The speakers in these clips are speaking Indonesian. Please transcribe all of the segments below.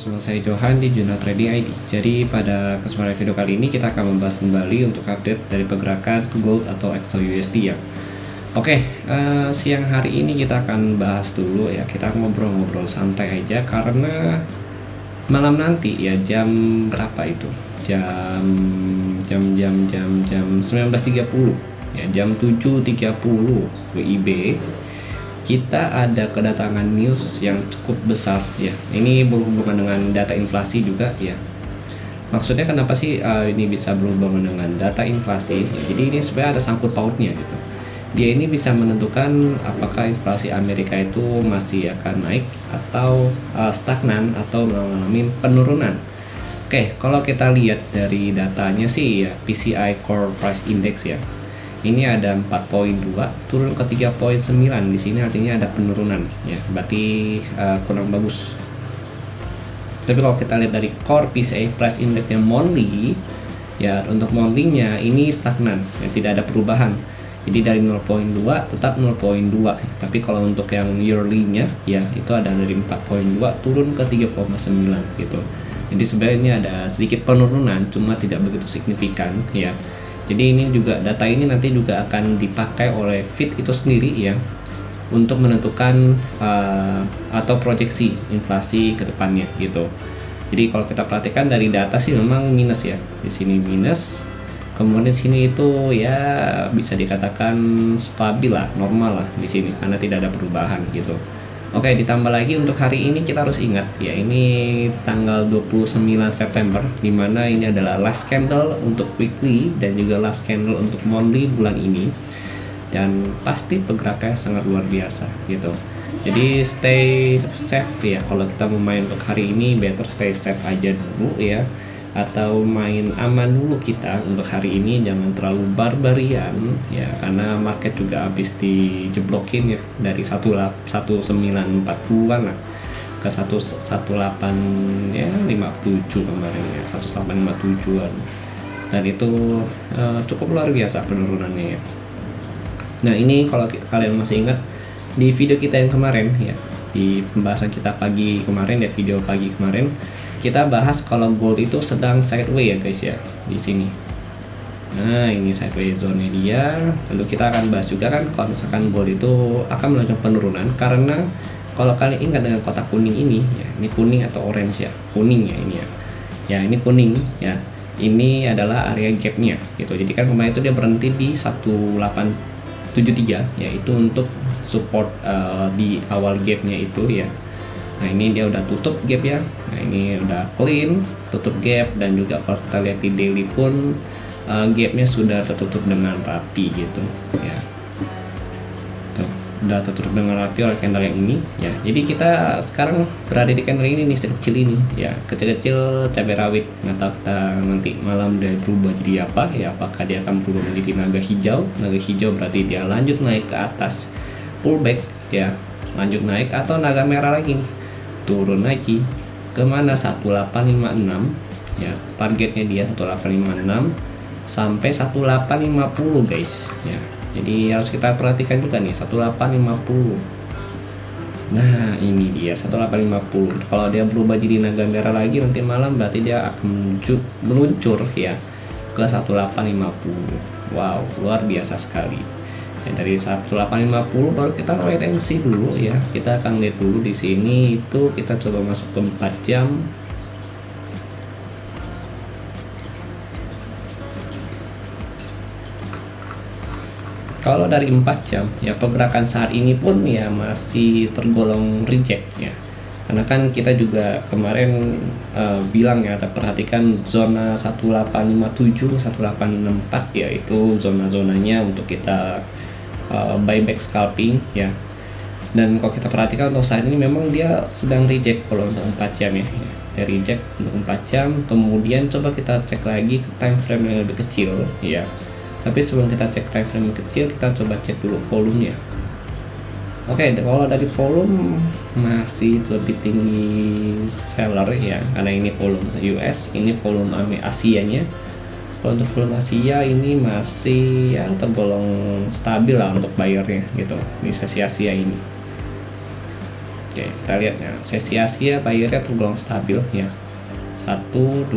Bersama saya Johan di Jurnal Trading ID. Jadi pada kesempatan video kali ini kita akan membahas kembali untuk update dari pergerakan gold atau XAUUSD ya. Oke, siang hari ini kita akan bahas dulu ya. Kita ngobrol-ngobrol santai aja karena malam nanti ya jam berapa itu? Jam 19.30 ya, jam 7.30 WIB. Kita ada kedatangan news yang cukup besar ya. Ini berhubungan dengan data inflasi juga ya. Maksudnya kenapa sih ini bisa berhubungan dengan data inflasi? Ya, jadi ini sebenarnya ada sangkut pautnya gitu. Dia ini bisa menentukan apakah inflasi Amerika itu masih akan naik atau stagnan atau mengalami penurunan. Oke, kalau kita lihat dari datanya sih ya, PCI Core Price Index ya. Ini ada 4.2 turun ke 3.9. Di sini artinya ada penurunan ya, berarti kurang bagus. Tapi kalau kita lihat dari Core PCI Price Index yang monthly ya, untuk monthly-nya ini stagnan ya, tidak ada perubahan. Jadi dari 0.2 tetap 0.2 ya. Tapi kalau untuk yang yearly-nya ya itu ada dari 4.2 turun ke 3.9 gitu. Jadi sebenarnya ini ada sedikit penurunan, cuma tidak begitu signifikan ya. Jadi ini juga, data ini nanti juga akan dipakai oleh Fed itu sendiri ya untuk menentukan atau proyeksi inflasi ke depannya gitu. Jadi kalau kita perhatikan dari data sih memang minus ya. Di sini minus. Kemudian sini itu ya bisa dikatakan stabil lah, normal lah di sini karena tidak ada perubahan gitu. Oke, ditambah lagi untuk hari ini kita harus ingat ya, ini tanggal 29 September dimana ini adalah last candle untuk weekly dan juga last candle untuk monthly bulan ini, dan pasti pergerakannya sangat luar biasa gitu. Jadi stay safe ya, kalau kita mau main untuk hari ini better stay safe aja dulu ya, atau main aman dulu kita untuk hari ini, jangan terlalu barbarian ya, karena market juga habis dijeblokin ya dari 1940-an lah ke 18 ya 57 kemarin ya, 1857-an, dan itu cukup luar biasa penurunannya ya. Nah ini kalau kalian masih ingat di video kita yang kemarin ya, di pembahasan kita pagi kemarin ya, video pagi kemarin kita bahas kalau gold itu sedang sideways ya guys ya, di sini. Nah ini sideways zone dia. Lalu kita akan bahas juga kan kalau misalkan gold itu akan melakukan penurunan, karena kalau kalian ingat dengan kotak kuning ini ya, ini kuning atau orange ya, kuning ya ini ya. Ya ini kuning ya. Ini adalah area gapnya gitu. Jadi kan kemarin itu dia berhenti di 1873 ya, itu untuk support di awal gapnya itu ya. Nah ini dia udah tutup gap ya. Nah ini udah clean, tutup gap, dan juga kalau kita lihat di daily pun gapnya sudah tertutup dengan rapi gitu ya. Tuh, udah tertutup dengan rapi oleh candle yang ini ya. Jadi kita sekarang berada di candle ini nih, sekecil ini ya, kecil-kecil cabai rawit. Nggak tahu kita nanti malam dia berubah jadi apa ya, apakah dia akan berubah menjadi naga hijau. Naga hijau berarti dia lanjut naik ke atas, pullback ya, lanjut naik, atau naga merah lagi nih, turun lagi kemana, 1856 ya, targetnya dia 1856 sampai 1850 guys ya. Jadi harus kita perhatikan juga nih 1850. Nah ini dia 1850. Kalau dia berubah jadi naga merah lagi nanti malam, berarti dia akan meluncur ya ke 1850. Wow, luar biasa sekali. Ya, dari 1850 baru kita wait and see dulu ya. Kita akan lihat dulu di sini itu, kita coba masuk ke 4 jam. Kalau dari 4 jam ya, pergerakan saat ini pun ya masih tergolong reject ya. Karena kan kita juga kemarin bilang ya, perhatikan zona 1857, 1864 ya, itu zona-zonanya untuk kita buyback scalping ya. Dan kalau kita perhatikan untuk saat ini memang dia sedang reject kalau untuk 4 jam ya, dia reject untuk 4 jam. Kemudian coba kita cek lagi ke time frame yang lebih kecil ya. Tapi sebelum kita cek time frame yang kecil, kita coba cek dulu volumenya. Oke, kalau dari volume masih lebih tinggi seller ya, karena ini volume US, ini volume Asianya. Kalau untuk volume Asia ini masih ya tergolong stabil lah untuk buyernya gitu di sesi Asia ini. Oke, kita lihat ya, sesi Asia bayarnya tergolong stabil ya, 1, 2,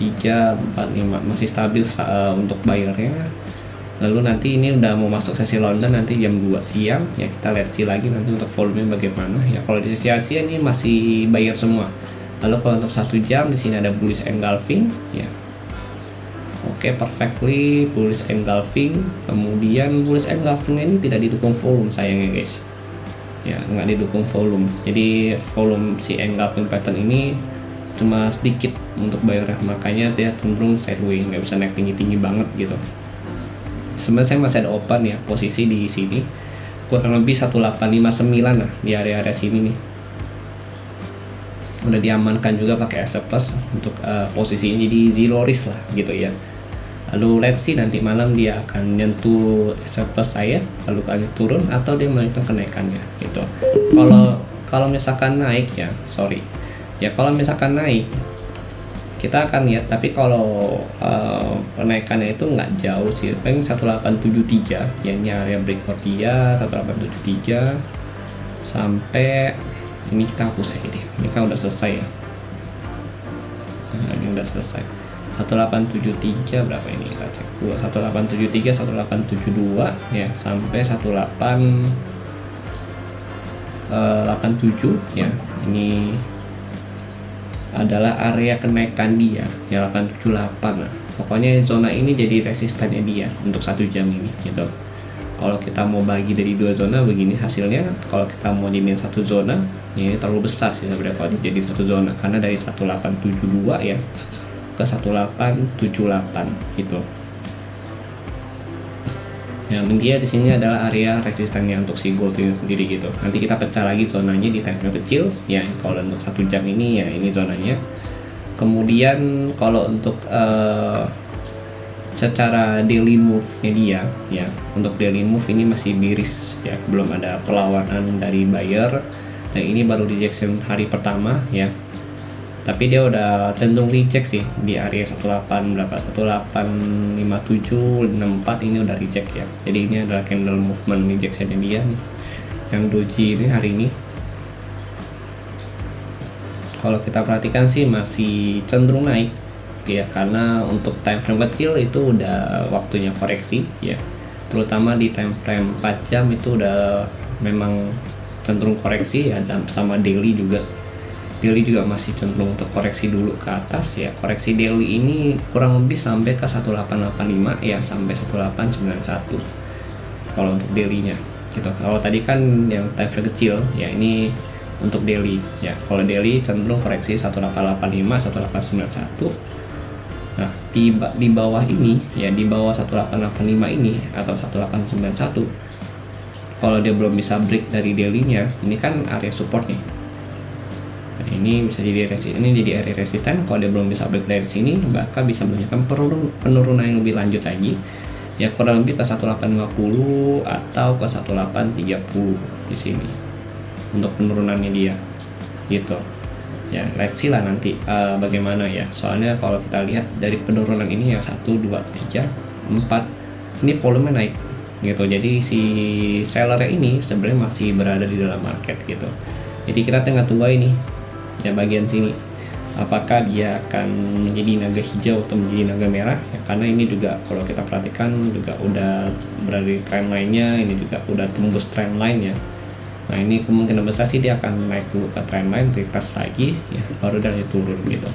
3, 4, 5 masih stabil untuk bayarnya. Lalu nanti ini udah mau masuk sesi London nanti jam 2 siang ya, kita lihat sih lagi nanti untuk volume bagaimana ya. Kalau di sesi Asia ini masih bayar semua. Lalu kalau untuk 1 jam di sini ada bullish engulfing ya. Oke, perfectly bullish engulfing. Kemudian bullish engulfing ini tidak didukung volume sayangnya guys. Ya, nggak didukung volume. Jadi volume si engulfing pattern ini cuma sedikit untuk bayarnya, makanya dia cenderung sideways, nggak bisa naik tinggi-tinggi banget gitu. Sebenarnya saya masih ada open ya posisi di sini kurang lebih 1859 lah di area-area sini nih, udah diamankan juga pakai SF plus untuk posisi ini di zero risk lah gitu ya. Lalu let's see nanti malam dia akan nyentuh SF plus saya lalu kali turun atau dia melanjutkan kenaikannya gitu. Kalau misalkan naik ya kalau misalkan naik kita akan lihat, tapi kalau penaikannya itu nggak jauh sih, paling 1873 ya, ini area breakout dia 1873 sampai ini kita hapus aja deh, ini kan udah selesai ya. Nah, ini udah selesai 1873 berapa ini kita cek dulu, 1873 1872 ya sampai 1887 ya, ini adalah area kenaikan dia ya 878 lah. Pokoknya zona ini jadi resistannya dia untuk 1 jam ini gitu. Kalau kita mau bagi dari 2 zona begini hasilnya, kalau kita mau jadiin 1 zona ini terlalu besar sih sebenarnya kalau jadi 1 zona, karena dari 1872 ya ke 1878 gitu. Yang intinya di sini adalah area resistannya untuk si gold ini sendiri gitu. Nanti kita pecah lagi zonanya di time frame kecil ya. Kalau untuk 1 jam ini ya ini zonanya. Kemudian kalau untuk secara daily move-nya dia ya, untuk daily move ini masih bearish ya, belum ada perlawanan dari buyer. Nah, ini baru rejection hari pertama ya. Tapi dia udah cenderung reject sih di area 185764 ini udah reject ya. Jadi ini adalah candle movement rejectionnya dia nih, yang doji ini hari ini. Kalau kita perhatikan sih masih cenderung naik ya, karena untuk time frame kecil itu udah waktunya koreksi ya, terutama di time frame 4 jam itu udah memang cenderung koreksi ya, dan sama daily juga masih cenderung untuk koreksi dulu ke atas ya. Koreksi daily ini kurang lebih sampai ke 1885 ya, sampai 1891 kalau untuk daily-nya gitu. Kalau tadi kan yang time frame kecil ya, ini untuk daily ya. Kalau daily cenderung koreksi 1885 1891. Nah, di bawah ini ya, di bawah 1885 ini atau 1891, kalau dia belum bisa break dari daily-nya, ini kan area support nih. Nah, ini bisa jadi area resisten. Kalau dia belum bisa break dari sini, bahkan bisa menunjukkan penurunan yang lebih lanjut lagi ya, kurang lebih ke 1850 atau ke 1830 di sini untuk penurunannya dia gitu ya. Let's see lah nanti bagaimana ya, soalnya kalau kita lihat dari penurunan ini ya 1, 2, 3, 4 ini volume naik gitu. Jadi si sellernya ini sebenarnya masih berada di dalam market gitu. Jadi kita tengah tunggu ini ya, bagian sini apakah dia akan menjadi naga hijau atau menjadi naga merah ya, karena ini juga kalau kita perhatikan juga udah berada di trend line-nya, ini juga udah tembus trend line ya. Nah, ini kemungkinan besar sih dia akan naik dulu ke trend line, retest lagi ya, baru dari turun gitu.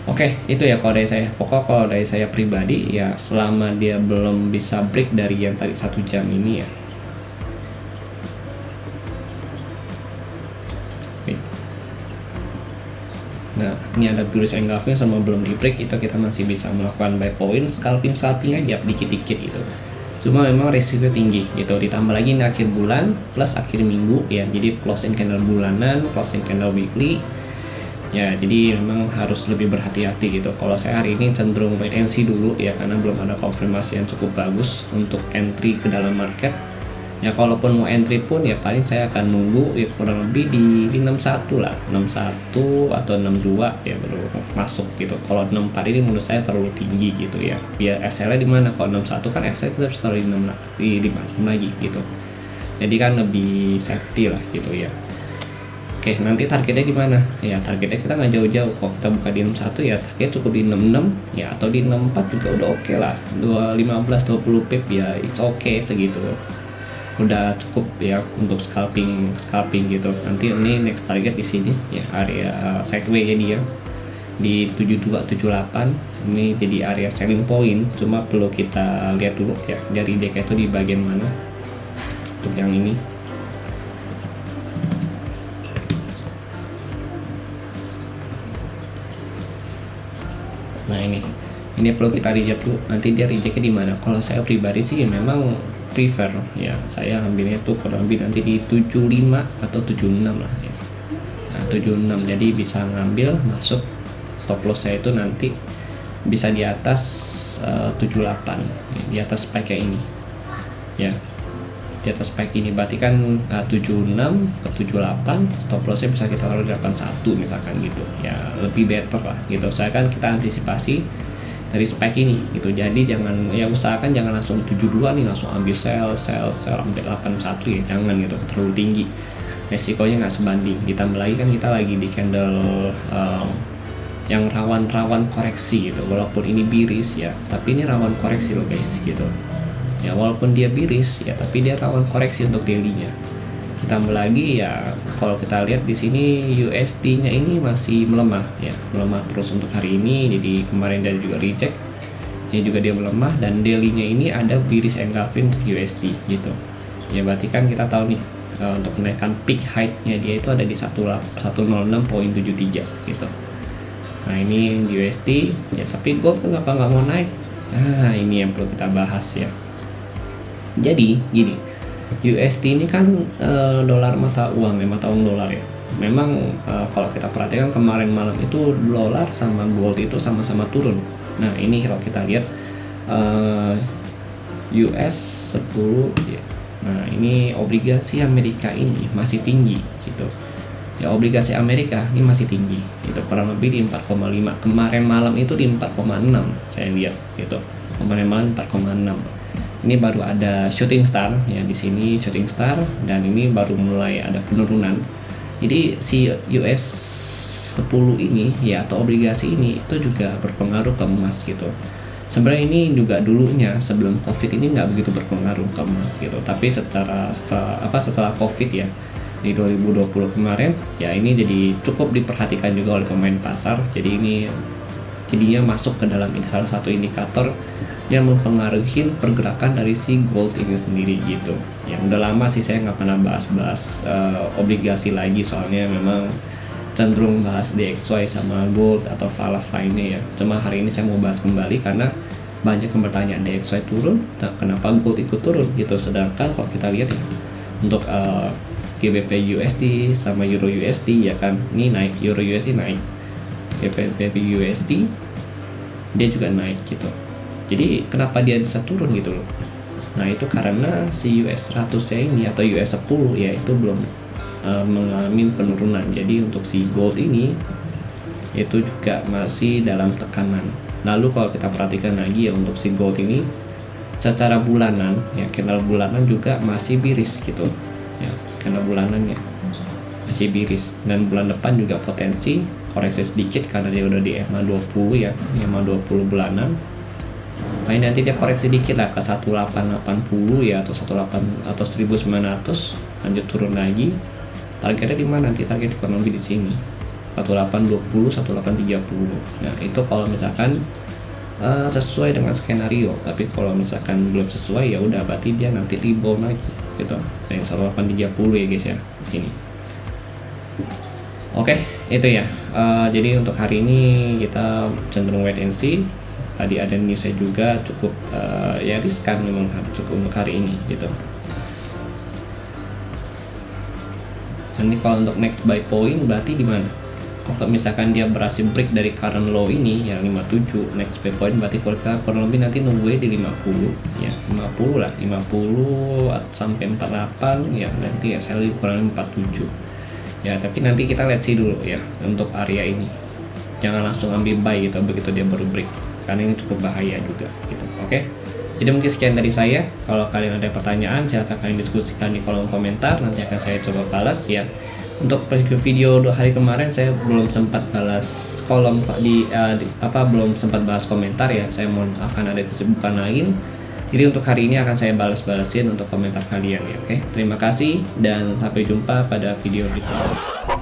Oke, itu ya kalau dari saya. Pokoknya kalau dari saya pribadi ya, selama dia belum bisa break dari yang tadi 1 jam ini ya. Nah, ini ada bullish engulfing sama belum di break, itu kita masih bisa melakukan buy point, scalping aja dikit-dikit gitu. Cuma memang resiko tinggi gitu, ditambah lagi ini akhir bulan plus akhir minggu ya, jadi closing candle bulanan, closing candle weekly ya, jadi memang harus lebih berhati-hati gitu. Kalau saya hari ini cenderung wait and see dulu ya, karena belum ada konfirmasi yang cukup bagus untuk entry ke dalam market ya. Kalaupun mau entry pun ya paling saya akan nunggu ya kurang lebih di 61 lah, 61 atau 62 ya baru masuk gitu. Kalau 64 ini menurut saya terlalu tinggi gitu ya. Biar SL nya di mana? Kalau 61 kan SL itu harus taruh di 6 lagi gitu. jadi kan lebih safety lah gitu ya. Oke, nanti targetnya di mana? Ya targetnya kita nggak jauh-jauh. Kalau kita buka di 61 ya target cukup di 66 ya, atau di 64 juga udah oke lah. 15-20 pip ya, it's okay segitu. Udah cukup ya untuk scalping gitu. Nanti ini next target di sini ya, area sideways ya dia di 7278. Ini jadi area selling point, cuma perlu kita lihat dulu ya dari DK itu di bagian mana untuk yang ini. Nah ini perlu kita reject dulu, nanti dia rejectnya di mana. Kalau saya pribadi sih memang prefer ya, saya ambilnya tuh kurang lebih nanti di 75 atau 76 lah ya. Nah 76, jadi bisa ngambil masuk stop loss saya itu nanti bisa di atas 78 ya, di atas spike ini ya, di atas spike ini berarti kan 76 ke 78 stop lossnya bisa kita taruh di 81 misalkan gitu ya, lebih better lah gitu. Saya kan kita antisipasi dari spike ini gitu, jadi jangan ya, usahakan jangan langsung 72 nih langsung ambil sell sampai 81 ya, jangan gitu, terlalu tinggi resikonya nggak sebanding. Ditambah lagi kan kita lagi di candle yang rawan koreksi gitu, walaupun ini biris ya, tapi ini rawan koreksi loh guys gitu ya, walaupun dia biris ya tapi dia rawan koreksi untuk daily-nya. Ditambah lagi ya kalau kita lihat di sini USD-nya ini masih melemah ya, melemah terus untuk hari ini. Jadi kemarin dia juga reject, ini juga dia melemah, dan daily-nya ini ada bearish engulfing untuk USD gitu ya. Berarti kan kita tahu nih untuk kenaikan peak height-nya dia itu ada di 106.73 gitu. Nah ini USD ya, tapi gold kenapa nggak mau naik? Nah ini yang perlu kita bahas ya. Jadi gini, USD ini kan dolar mata uang ya, mata uang dolar ya. Memang kalau kita perhatikan kemarin malam itu dolar sama gold itu sama-sama turun. Nah ini kalau kita lihat US 10 ya. Nah ini obligasi Amerika ini masih tinggi gitu ya, obligasi Amerika ini masih tinggi itu kurang lebih di 4,5. Kemarin malam itu di 4,6 saya lihat gitu, kemarin malam 4,6. Ini baru ada shooting star ya, di sini shooting star, dan ini baru mulai ada penurunan. Jadi si US 10 ini ya, atau obligasi ini itu juga berpengaruh ke emas gitu. Sebenarnya ini juga dulunya sebelum COVID ini nggak begitu berpengaruh ke emas gitu, tapi setelah COVID ya di 2020 kemarin ya, ini jadi cukup diperhatikan juga oleh pemain pasar. Jadi ini jadinya masuk ke dalam salah satu indikator yang mempengaruhi pergerakan dari si gold ini sendiri gitu ya. Udah lama sih saya nggak pernah bahas obligasi lagi, soalnya memang cenderung bahas DXY sama gold atau falas lainnya ya. Cuma hari ini saya mau bahas kembali karena banyak yang bertanya, DXY turun kenapa gold ikut turun gitu, sedangkan kalau kita lihat ya untuk GBP USD sama Euro USD ya kan, ini naik, Euro USD naik, GBP USD dia juga naik gitu. Jadi kenapa dia bisa turun gitu loh? Nah itu karena si US 100 ini atau US 10 ya itu belum mengalami penurunan. Jadi untuk si gold ini itu juga masih dalam tekanan. Lalu kalau kita perhatikan lagi ya untuk si gold ini secara bulanan ya, candle bulanan juga masih biris gitu ya, candle bulanannya masih biris, dan bulan depan juga potensi koreksi sedikit karena dia udah di EMA 20 ya, EMA 20 bulanan. Paling nanti dia koreksi dikit lah ke 1880 ya, atau 18 atau 1900, lanjut turun lagi. Targetnya di mana? Nanti target kurang lebih di sini 1820 1830. Nah itu kalau misalkan sesuai dengan skenario, tapi kalau misalkan belum sesuai ya udah berarti dia nanti rebound lagi gitu. Nah 1830 ya guys ya di sini. Oke, itu ya. Jadi untuk hari ini kita cenderung wait and see. Tadi ada newsnya juga cukup ya riskan memang, cukup untuk hari ini gitu. Nanti kalau untuk next buy point berarti di mana? Kalau misalkan dia berhasil break dari current low ini yang 57, next buy point berarti kurang lebih nanti nunggu di 50 ya, 50 lah, 50 sampai 48 ya, nanti ya saya kurang lebih 47 ya. Tapi nanti kita lihat sih dulu ya untuk area ini, jangan langsung ambil buy gitu begitu dia baru break, karena ini cukup bahaya juga gitu. Oke, Jadi mungkin sekian dari saya. Kalau kalian ada pertanyaan, silahkan kalian diskusikan di kolom komentar, nanti akan saya coba balas ya. Untuk video 2 hari kemarin saya belum sempat balas kolom belum sempat balas komentar ya. Saya mohon maaf karena ada kesibukan lain. Jadi untuk hari ini akan saya balas-balasin untuk komentar kalian ya. Oke, terima kasih dan sampai jumpa pada video berikutnya.